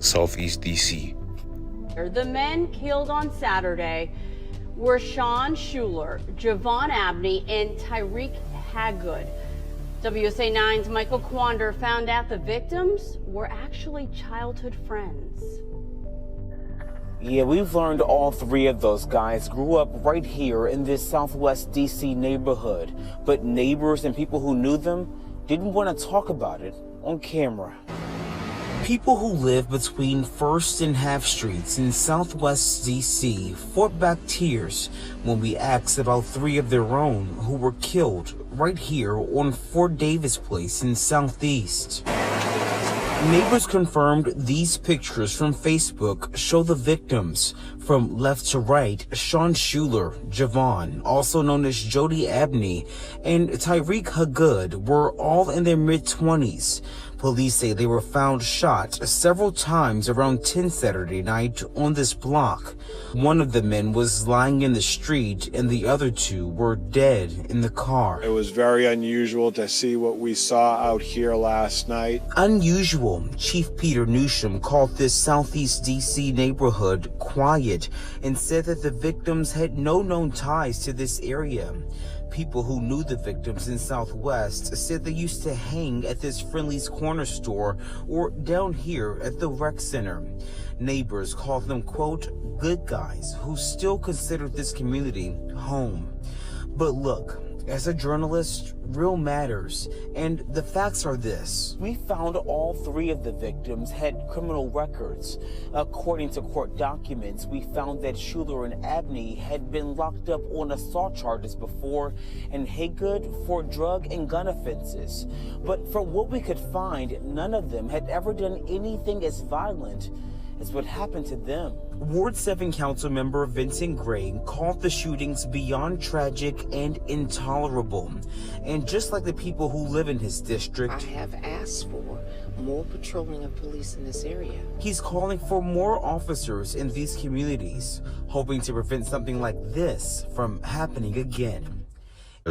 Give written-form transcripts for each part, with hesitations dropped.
Southeast DC. The men killed on Saturday were Sean Schuler, Javon Abney, and Tyreek Hagood. WSA 9's Michael Quander found out the victims were actually childhood friends. Yeah, we've learned all three of those guys grew up right here in this Southwest DC neighborhood, but neighbors and people who knew them didn't want to talk about it on camera. People who live between 1st and Half Streets in Southwest DC fought back tears when we asked about three of their own who were killed right here on Fort Davis Place in Southeast. Neighbors confirmed these pictures from Facebook show the victims. From left to right, Sean Schuler, Javon, also known as Jody Abney, and Tyreek Hagood were all in their mid-20s. Police say they were found shot several times around 10 Saturday night on this block. One of the men was lying in the street and the other two were dead in the car. It was very unusual to see what we saw out here last night. Unusual. Chief Peter Newsham called this Southeast DC neighborhood quiet and said that the victims had no known ties to this area. People who knew the victims in Southwest said they used to hang at this Friendly's Corner store or down here at the rec center. Neighbors called them, quote, good guys who still considered this community home. But look, as a journalist, real matters, and the facts are this. We found all three of the victims had criminal records. According to court documents, we found that Schuler and Abney had been locked up on assault charges before, and Hagood for drug and gun offenses. But from what we could find, none of them had ever done anything as violent as what happened to them. Ward 7 council member Vincent Gray called the shootings beyond tragic and intolerable. And just like the people who live in his district, I have asked for more patrolling of police in this area. He's calling for more officers in these communities, hoping to prevent something like this from happening again.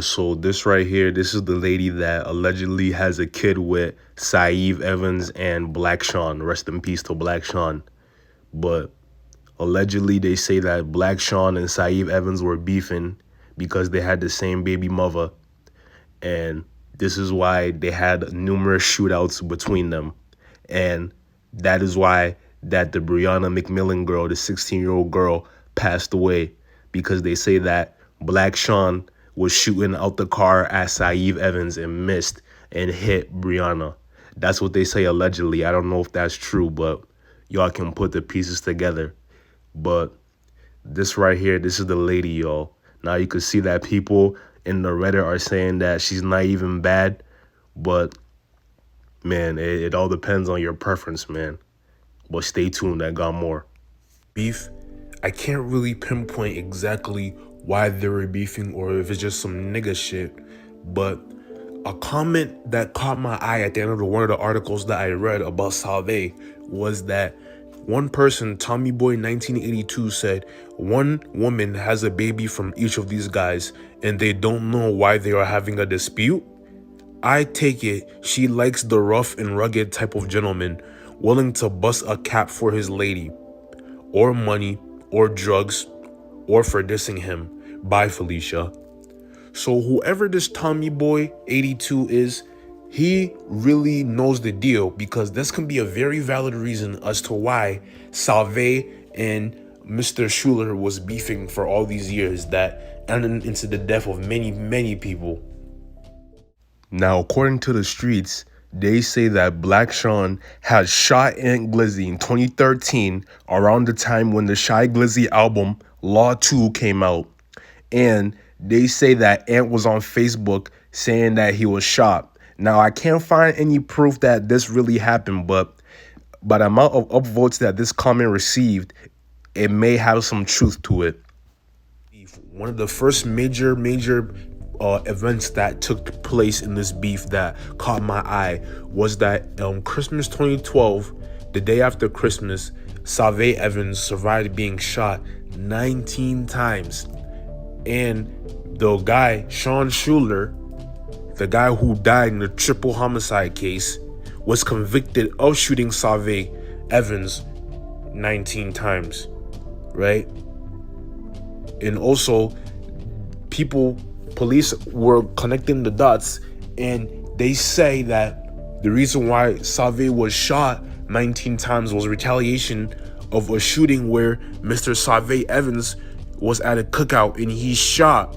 So this right here, this is the lady that allegedly has a kid with Saeed Evans and Black Sean. Rest in peace to Black Sean. But allegedly they say that Black Sean and Saeed Evans were beefing because they had the same baby mother. And this is why they had numerous shootouts between them. And that is why that the Breonna McMillan girl, the 16-year-old girl, passed away, because they say that Black Sean was shooting out the car at Saeed Evans and missed and hit Breonna. That's what they say allegedly. I don't know if that's true, but y'all can put the pieces together. But this right here, this is the lady, y'all. Now you can see that people in the Reddit are saying that she's not even bad. But, man, it all depends on your preference, man. But stay tuned, I got more. Beef, I can't really pinpoint exactly why they were beefing or if it's just some nigga shit. But a comment that caught my eye at the end of one of the articles that I read about Salve was that one person, Tommy Boy 1982, said one woman has a baby from each of these guys and they don't know why they are having a dispute. I take it she likes the rough and rugged type of gentleman willing to bust a cap for his lady, or money, or drugs, or for dissing him. Bye, Felicia. So whoever this Tommy Boy 82 is, he really knows the deal, because this can be a very valid reason as to why Salve and Mr. Schuler was beefing for all these years that ended into the death of many, many people. Now, according to the streets, they say that Black Sean had shot Aunt Glizzy in 2013, around the time when the Shy Glizzy album Law 2 came out. And they say that Aunt was on Facebook saying that he was shot. Now, I can't find any proof that this really happened, but by the amount of upvotes that this comment received, it may have some truth to it. One of the first major events that took place in this beef that caught my eye was that Christmas 2012, the day after Christmas, Salve Evans survived being shot 19 times. And the guy, Sean Schuler, the guy who died in the triple homicide case, was convicted of shooting Salve Evans 19 times, right? And also, police were connecting the dots, and they say that the reason why Save was shot 19 times was retaliation of a shooting where Mr. Save Evans was at a cookout and he shot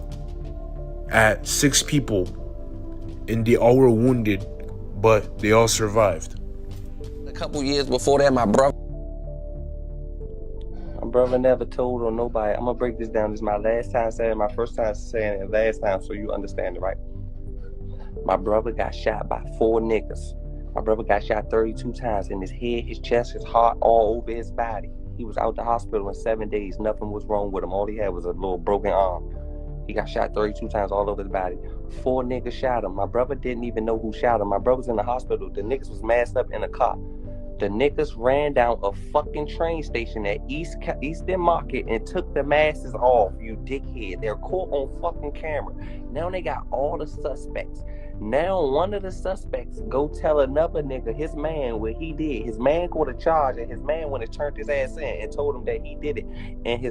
at 6 people, and they all were wounded, but they all survived. A couple years before that, my brother never told on nobody. I'm gonna break this down. This is my last time saying it, my first time saying it, last time, so you understand it, right? My brother got shot by 4 niggas. My brother got shot 32 times in his head, his chest, his heart, all over his body. He was out the hospital in 7 days. Nothing was wrong with him. All he had was a little broken arm. He got shot 32 times all over his body. 4 niggas shot him. My brother didn't even know who shot him. My brother's in the hospital. The niggas was masked up in a car. The niggas ran down a fucking train station at Eastern Market and took the masks off, you dickhead. They're caught on fucking camera. Now they got all the suspects. Now one of the suspects go tell another nigga, his man, what he did. His man got a charge, and his man went and turned his ass in and told him that he did it. And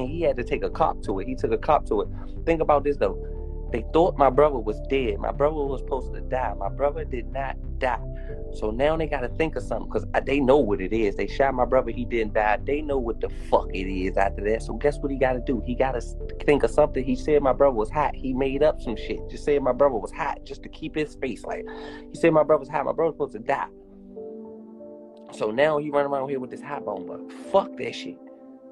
he had to take a cop to it. He took a cop to it. Think about this though. They thought my brother was dead. My brother was supposed to die. My brother did not die. So now they got to think of something, because they know what it is. They shot my brother. He didn't die. They know what the fuck it is after that. So guess what he got to do? He got to think of something. He said my brother was hot. He made up some shit. Just said my brother was hot just to keep his face. Like, he said my brother was hot. My brother was supposed to die. So now he run around here with this hot bone. But fuck that shit.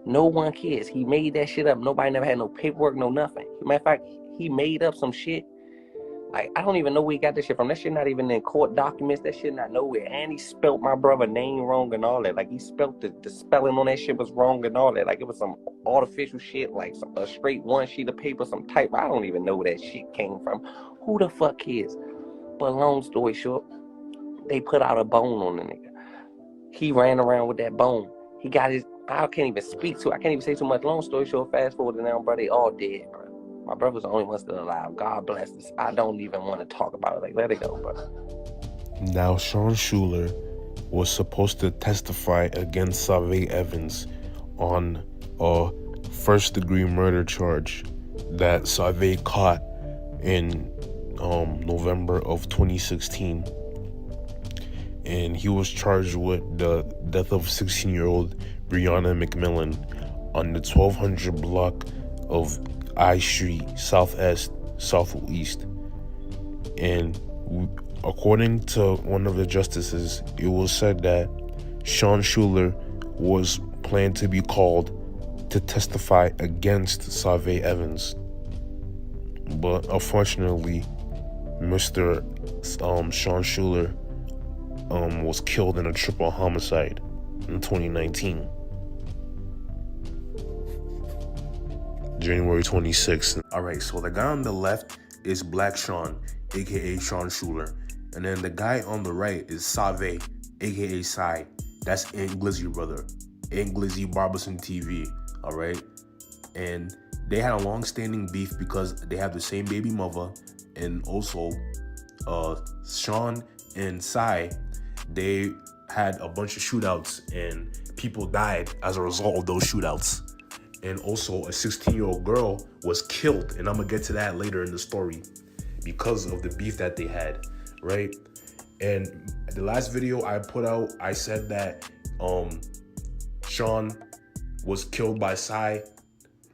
No one cares. He made that shit up. Nobody never had no paperwork, no nothing. Matter of fact, he made up some shit. Like, I don't even know where he got this shit from. That shit not even in court documents. That shit not nowhere. And he spelled my brother's name wrong and all that. Like, he spelled the spelling on that shit was wrong and all that. Like, it was some artificial shit, like a straight one sheet of paper, some type. I don't even know where that shit came from. Who the fuck cares? But long story short, they put out a bone on the nigga. He ran around with that bone. He got his, I can't even speak to it. I can't even say too much. Long story short, fast forward to now, bro, they all dead, bro. My brother's the only one still alive. God bless us. I don't even want to talk about it. Like, let it go, bro. Now, Sean Schuler was supposed to testify against Save Evans on a first-degree murder charge that Save caught in November of 2016. And he was charged with the death of 16-year-old Breonna McMillan on the 1200 block of I Street, Southeast. And according to one of the justices, it was said that Sean Schuler was planned to be called to testify against Save Evans. But unfortunately, Mr. Sean Schuler was killed in a triple homicide in 2019. January 26th. All right, so the guy on the left is Black Sean, aka Sean Schuler. And then the guy on the right is Save, aka Sai. That's Aunt Glizzy brother. Aunt Glizzy Barbison TV, all right? And they had a long-standing beef because they have the same baby mother. And also, Sean and Sai, they had a bunch of shootouts and people died as a result of those shootouts. And also, a 16-year-old girl was killed, and I'm gonna get to that later in the story, because of the beef that they had, right? And the last video I put out, I said that Sean was killed by Sai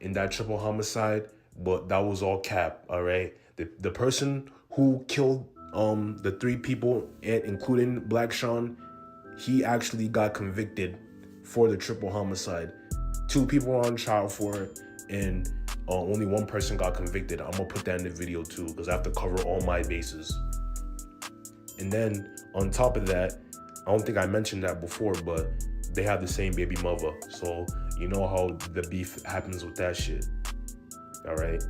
in that triple homicide, but that was all cap, all right? The person who killed the 3 people, including Black Sean, he actually got convicted for the triple homicide. 2 people were on trial for it, and only 1 person got convicted. I'm gonna put that in the video too, because I have to cover all my bases. And then on top of that, I don't think I mentioned that before, but they have the same baby mother, so you know how the beef happens with that shit. All right.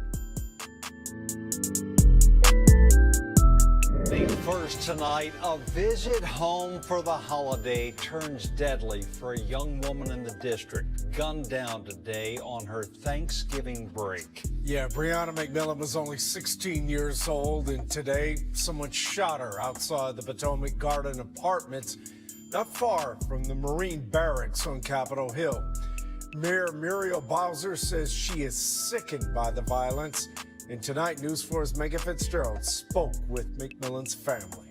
First tonight, a visit home for the holiday turns deadly for a young woman in the district, gunned down today on her Thanksgiving break. Yeah, Breonna McMillan was only 16 years old, and today someone shot her outside the Potomac Garden Apartments. not far from the Marine Barracks on Capitol Hill. Mayor Muriel Bowser says she is sickened by the violence. And tonight, News 4's Megan Fitzgerald spoke with McMillan's family.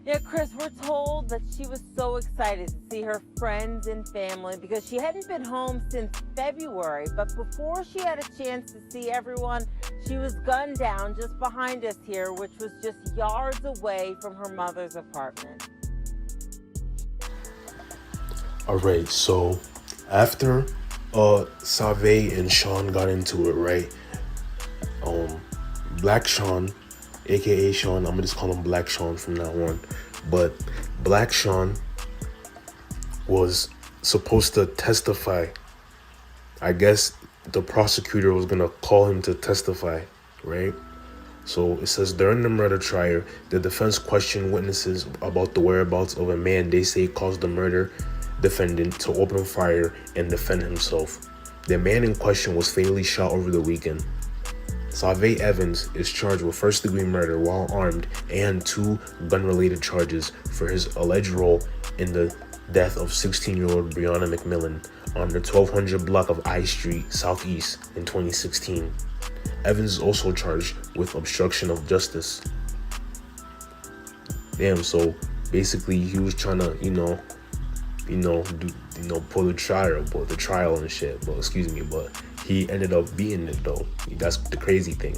Yeah, Chris, we're told that she was so excited to see her friends and family because she hadn't been home since February. But before she had a chance to see everyone, she was gunned down just behind us here, which was just yards away from her mother's apartment. All right, so after Save and Sean got into it, right? Black Sean, aka Sean, I'm gonna just call him Black Sean from now on. But Black Sean was supposed to testify. I guess the prosecutor was gonna call him to testify, right? So it says during the murder trial, the defense questioned witnesses about the whereabouts of a man they say caused the murder defendant to open fire and defend himself. The man in question was fatally shot over the weekend. Save Evans is charged with first-degree murder while armed and 2 gun-related charges for his alleged role in the death of 16-year-old Brianna McMillan on the 1200 block of I Street Southeast in 2016. Evans is also charged with obstruction of justice. Damn, so basically he was trying to, pull the trial and shit. But he ended up beating it though. That's the crazy thing.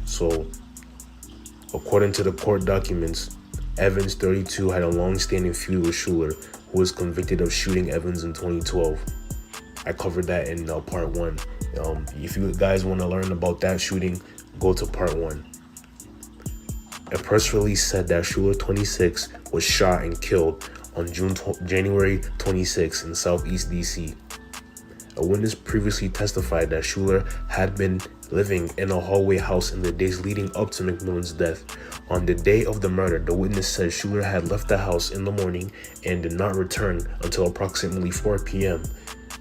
So, according to the court documents, Evans, 32, had a long-standing feud with Schuler, who was convicted of shooting Evans in 2012. I covered that in part 1. If you guys want to learn about that shooting, go to part 1. A press release said that Schuler, 26, was shot and killed on January 26 in Southeast DC. A witness previously testified that Schuler had been living in a hallway house in the days leading up to McMillan's death. On the day of the murder, the witness said Schuler had left the house in the morning and did not return until approximately 4 p.m.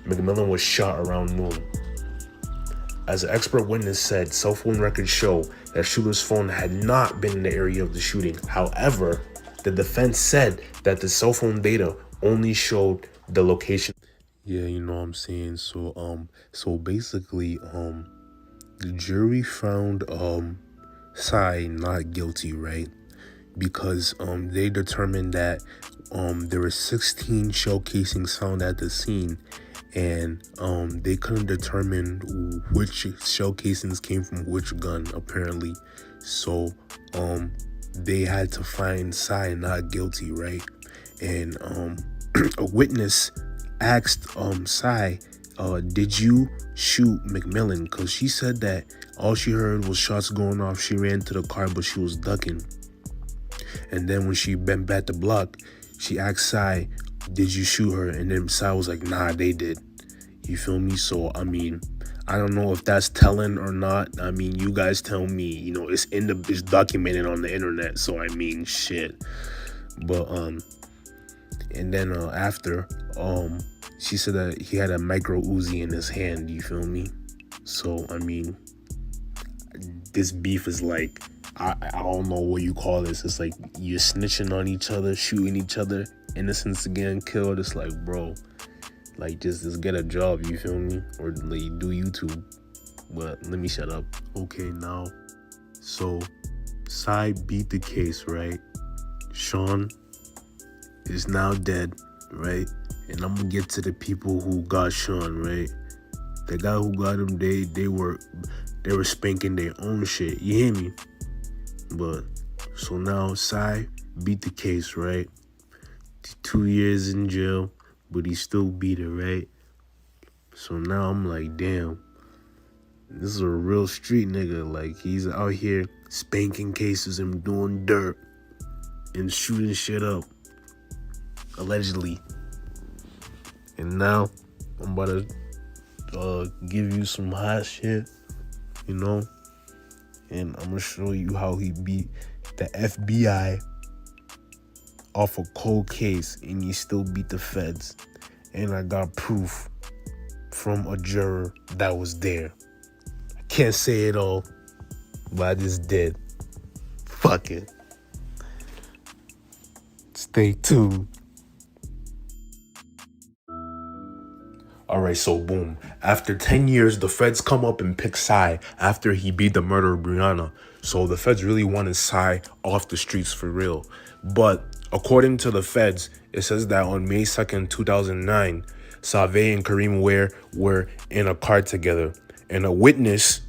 McMillan was shot around noon. As an expert witness said, cell phone records show that Schuler's phone had not been in the area of the shooting. However, the defense said that the cell phone data only showed the location. Yeah, you know what I'm saying? So basically, the jury found Sai not guilty, right? Because they determined that there were 16 shell casings found at the scene, and they couldn't determine which shell casings came from which gun, apparently. So they had to find Sai not guilty, right? And a witness asked Sai, did you shoot McMillan? Because she said that all she heard was shots going off. She ran to the car, but she was ducking. And then when she bent back the block, she asked Sai, did you shoot her? And then Sai was like, nah, they did. You feel me? So, I mean, I don't know if that's telling or not. I mean, you guys tell me. You know, it's documented on the internet. So, I mean, shit. But, and then after, she said that he had a micro Uzi in his hand. You feel me? So, I mean, this beef is like, I don't know what you call this. It's like you're snitching on each other, shooting each other, innocents getting killed. It's like, bro, like just get a job, you feel me? Or like do YouTube. But let me shut up. Okay, now, so Sai beat the case, right? Sean is now dead, right? And I'm gonna get to the people who got Sean, right? The guy who got him, they were spanking their own shit. You hear me? But so now Sai beat the case, right? 2 years in jail, but he still beat it, right? So now I'm like, damn, this is a real street nigga. Like, he's out here spanking cases and doing dirt and shooting shit up, allegedly. And now I'm about to give you some hot shit, you know? And I'm gonna show you how he beat the FBI off a cold case and he still beat the feds. And I got proof from a juror that was there. I can't say it all, but I just did. Fuck it. Stay tuned. All right, so boom. After 10 years, the feds come up and pick Psy after he beat the murder of Brianna. So the feds really wanted Psy off the streets for real. But according to the feds, it says that on May 2nd, 2009, Savay and Kareem Ware were in a car together. And a witness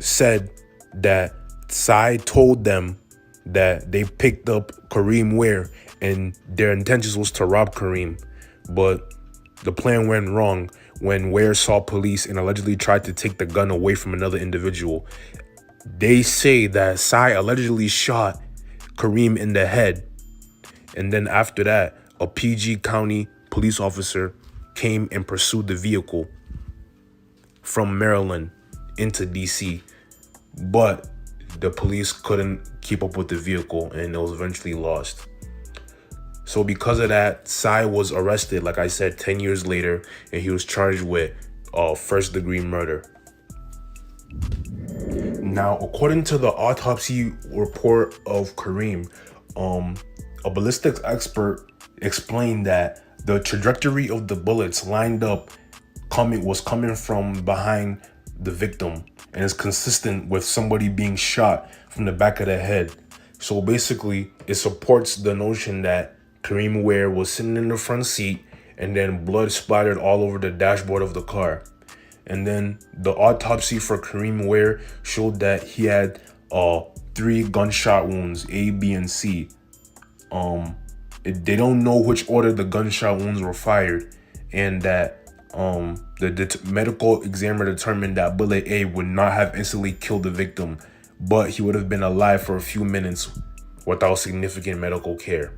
said that Psy told them that they picked up Kareem Ware and their intentions was to rob Kareem. But the plan went wrong when Ware saw police and allegedly tried to take the gun away from another individual. They say that Psy allegedly shot Kareem in the head. And then after that, a PG County police officer came and pursued the vehicle from Maryland into DC. But the police couldn't keep up with the vehicle and it was eventually lost. So because of that, Psy was arrested, like I said, 10 years later, and he was charged with first-degree murder. Now, according to the autopsy report of Kareem, a ballistics expert explained that the trajectory of the bullets lined up was coming from behind the victim and is consistent with somebody being shot from the back of the head. So basically, it supports the notion that Kareem Ware was sitting in the front seat and then blood splattered all over the dashboard of the car. And then the autopsy for Kareem Ware showed that he had 3 gunshot wounds, A, B, and C. They don't know which order the gunshot wounds were fired, and that the medical examiner determined that bullet A would not have instantly killed the victim, but he would have been alive for a few minutes without significant medical care.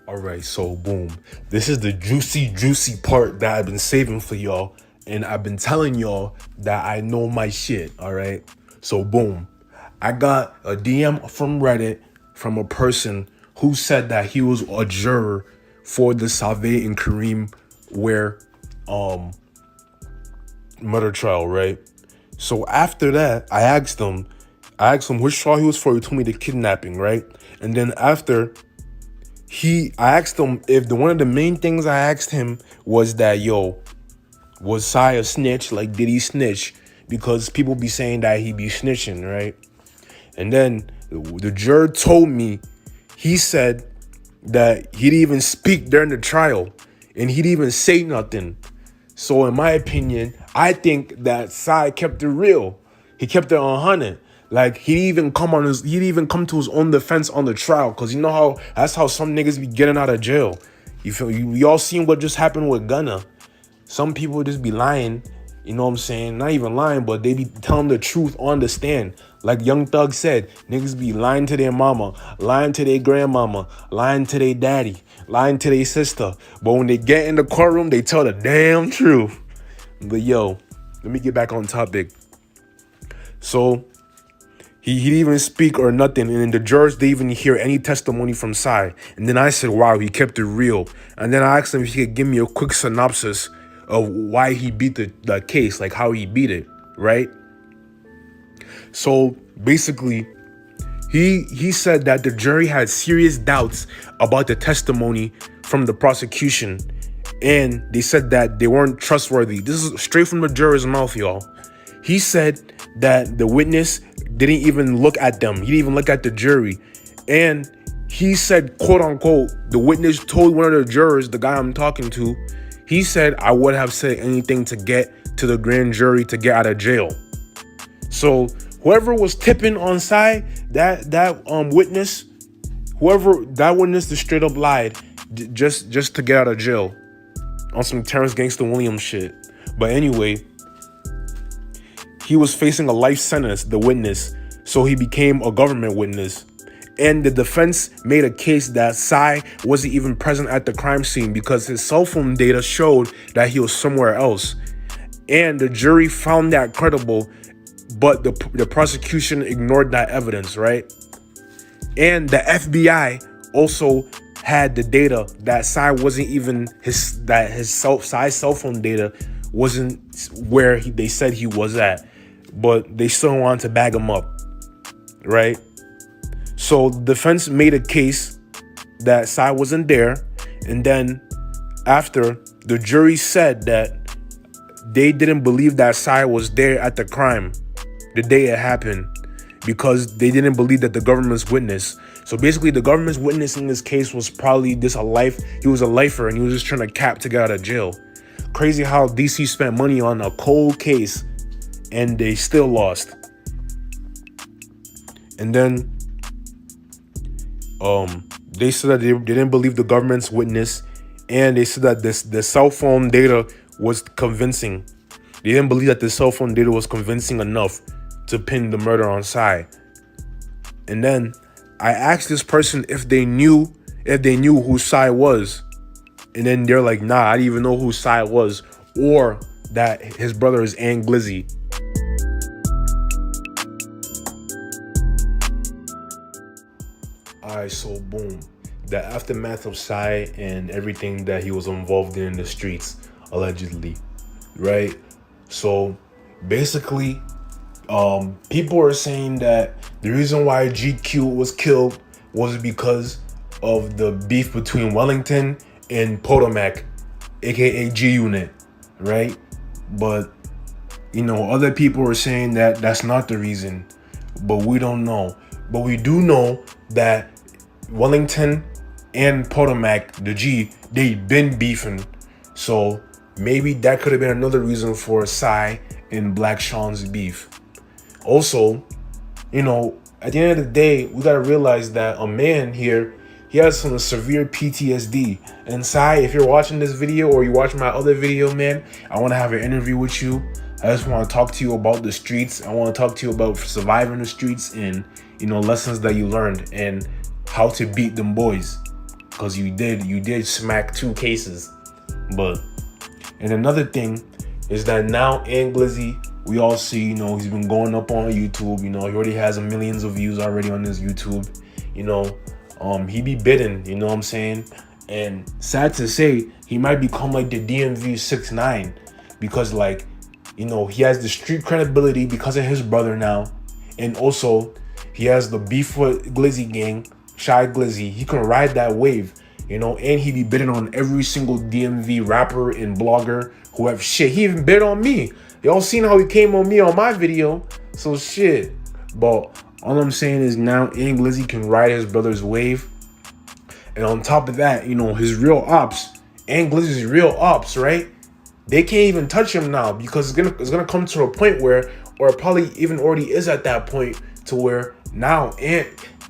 All right, so boom. This is the juicy part that I've been saving for y'all. And I've been telling y'all that I know my shit, all right? So boom. I got a DM from Reddit from a person who said that he was a juror for the Savay and Kareem Ware murder trial, right? So after that, I asked him which trial he was for. He told me the kidnapping, right? And then after, I asked him if one of the main things I asked him was that, yo, was Psy a snitch? Like, did he snitch? Because people be saying that he be snitching, right? And then the juror told me, he said that he didn't even speak during the trial and he didn't even say nothing. So in my opinion, I think that Psy kept it real. He kept it 100. Like, he didn't even come to his own defense on the trial, because you know how that's how some niggas be getting out of jail. You feel you all seen what just happened with Gunna. Some people just be lying, you know what I'm saying? Not even lying, but they be telling the truth on the stand. Like Young Thug said, niggas be lying to their mama, lying to their grandmama, lying to their daddy, lying to their sister. But when they get in the courtroom, they tell the damn truth. But yo, let me get back on topic. So he didn't even speak or nothing, and then the jurors didn't even hear any testimony from Psy. And then I said, wow, he kept it real. And then I asked him if he could give me a quick synopsis of why he beat the case, like how he beat it, right? So basically, he said that the jury had serious doubts about the testimony from the prosecution, and they said that they weren't trustworthy. This is straight from the juror's mouth, y'all. He said that the witness didn't even look at them. He didn't even look at the jury. And he said, quote unquote, the witness told one of the jurors, the guy I'm talking to, he said, I would have said anything to get to the grand jury to get out of jail. So whoever was tipping on Psy, that witness, that witness just straight up lied just to get out of jail on some Terrence Gangsta Williams shit. But anyway, he was facing a life sentence, the witness, so he became a government witness. And the defense made a case that Psy wasn't even present at the crime scene because his cell phone data showed that he was somewhere else. And the jury found that credible, but the prosecution ignored that evidence, right? And the FBI also had the data that Psy wasn't even Psy's cell phone data wasn't where they said he was at, but they still wanted to bag him up, right? So the defense made a case that Sai wasn't there. And then after, the jury said that they didn't believe that Sai was there at the crime the day it happened because they didn't believe that the government's witness. So basically, the government's witness in this case was probably he was a lifer and he was just trying to cap to get out of jail. Crazy how DC spent money on a cold case and they still lost. And then they said that they didn't believe the government's witness, and they said that the cell phone data was convincing. They didn't believe that the cell phone data was convincing enough to pin the murder on Sai. And then I asked this person if they knew who Sai was. And then they're like, nah, I didn't even know who Sai was, or that his brother is Glizzy. Alright, so boom. The aftermath of Sai and everything that he was involved in the streets, allegedly. Right? So basically, people are saying that the reason why GQ was killed was because of the beef between Wellington and Potomac, aka G Unit, right? But other people are saying that that's not the reason, but we don't know. But we do know that Wellington and Potomac, the G, they been beefing. So maybe that could have been another reason for Sai and Black Sean's beef. Also, at the end of the day, we gotta realize that a man here, he has some severe PTSD. And Sai, if you're watching this video or you watch my other video, man, I want to have an interview with you. I just want to talk to you about the streets. I want to talk to you about surviving the streets and, lessons that you learned and how to beat them boys. Because you did smack 2 cases. And another thing is that now Glizzy, we all see, he's been going up on YouTube. He already has millions of views already on his YouTube. He be bidding, you know what I'm saying? And sad to say, he might become like the DMV 6ix9ine because he has the street credibility because of his brother now. And also, he has the beef with Glizzy gang, Shy Glizzy. He can ride that wave, and he be bidding on every single DMV rapper and blogger who have shit. He even bid on me. Y'all seen how he came on me on my video. So shit. But all I'm saying is now Glizzy can ride his brother's wave. And on top of that, his real ops, Glizzy's real ops, right? They can't even touch him now because it's gonna come to a point where, or it probably even already is at that point, to where now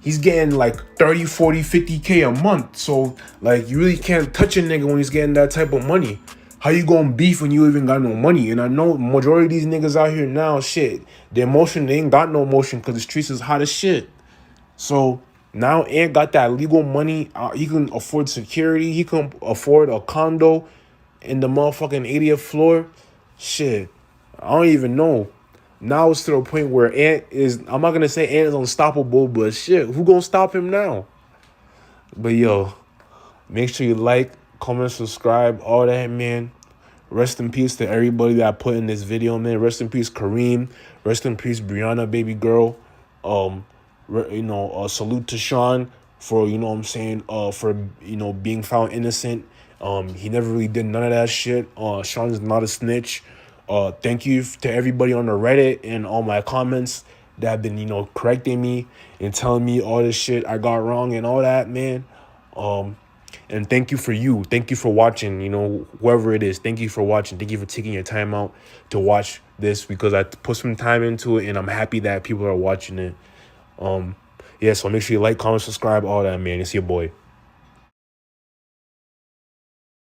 he's getting like 30, 40, 50K a month. So you really can't touch a nigga when he's getting that type of money. How you gonna beef when you even got no money? And I know majority of these niggas out here now, shit, they ain't got no motion because the streets is hot as shit. So now got that legal money. He can afford security. He can afford a condo in the motherfucking 80th floor. Shit, I don't even know. Now it's to the point where I'm not gonna say Ant is unstoppable, but shit, who gonna stop him now? But yo, make sure you like, comment, subscribe, all that, man. Rest in peace to everybody that I put in this video, man. Rest in peace, Kareem. Rest in peace, Brianna, baby girl. Salute to Sean for, for, being found innocent. He never really did none of that shit. Sean is not a snitch. Thank you to everybody on the Reddit and all my comments that have been, correcting me and telling me all this shit I got wrong and all that, man. And thank you for watching, whoever it is. Thank you for watching. Thank you for taking your time out to watch this because I put some time into it and I'm happy that people are watching it. So make sure you like, comment, subscribe, all that, man. It's your boy.